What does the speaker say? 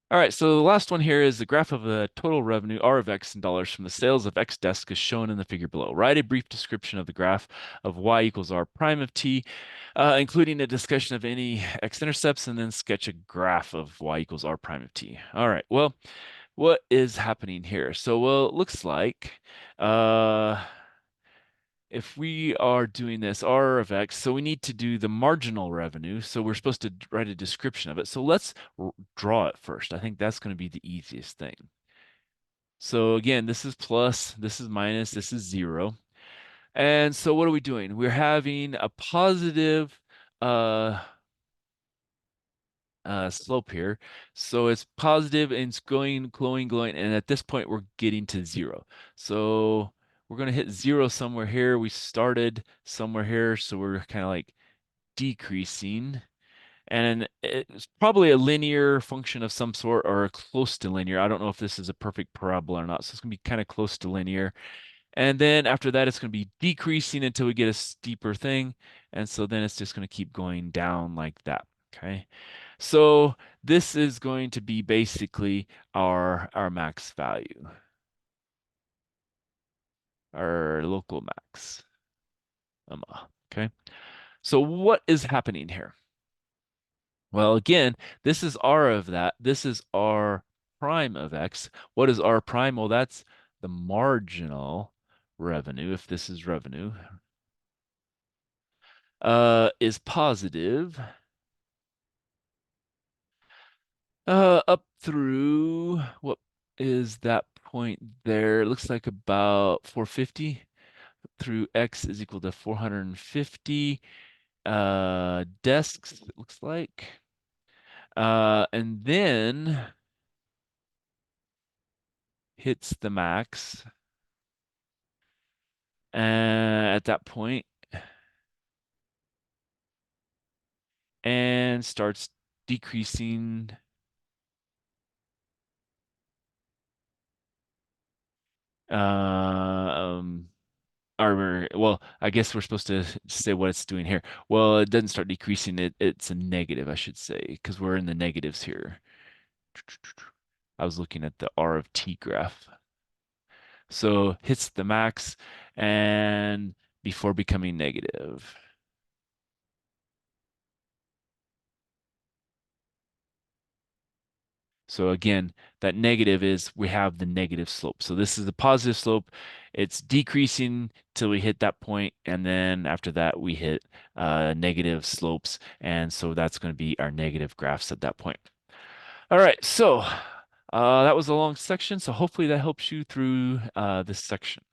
All right, so the last one here is the graph of the total revenue, R of X in dollars from the sales of X desk is shown in the figure below. Write a brief description of the graph of Y equals R prime of T, including a discussion of any X intercepts, and then sketch a graph of Y equals R prime of T. All right, well, what is happening here? So, well, it looks like uh, if we are doing this R of X, so we need to do the marginal revenue. So we're supposed to write a description of it. So let's draw it first. I think that's going to be the easiest thing. So again, this is plus, this is minus, this is zero. And so what are we doing? We're having a positive uh, slope here. So it's positive and it's going, glowing. And at this point, we're getting to zero. So we're going to hit zero somewhere here. We started somewhere here. So we're kind of like decreasing. And it's probably a linear function of some sort or close to linear. I don't know if this is a perfect parabola or not. So it's going to be kind of close to linear. And then after that, it's going to be decreasing until we get a steeper thing. And so then it's just going to keep going down like that. Okay. So this is going to be basically our max value, our local max. Okay. So what is happening here? Well, again, this is R of that. This is R prime of X. What is R prime? Well, that's the marginal revenue, if this is revenue, is positive up through what is that point there? It looks like about 450 through X is equal to 450 desks, it looks like. And then hits the max at that point and starts decreasing. Um, or well, I guess we're supposed to say what it's doing here. Well, it doesn't start decreasing. It's a negative, I should say, because we're in the negatives here. I was looking at the R of T graph. So hits the max and before becoming negative. So again, that negative is we have the negative slope. So this is the positive slope. It's decreasing till we hit that point, and then after that we hit negative slopes, and so that's going to be our negative graphs at that point. All right, so that was a long section, so hopefully that helps you through this section.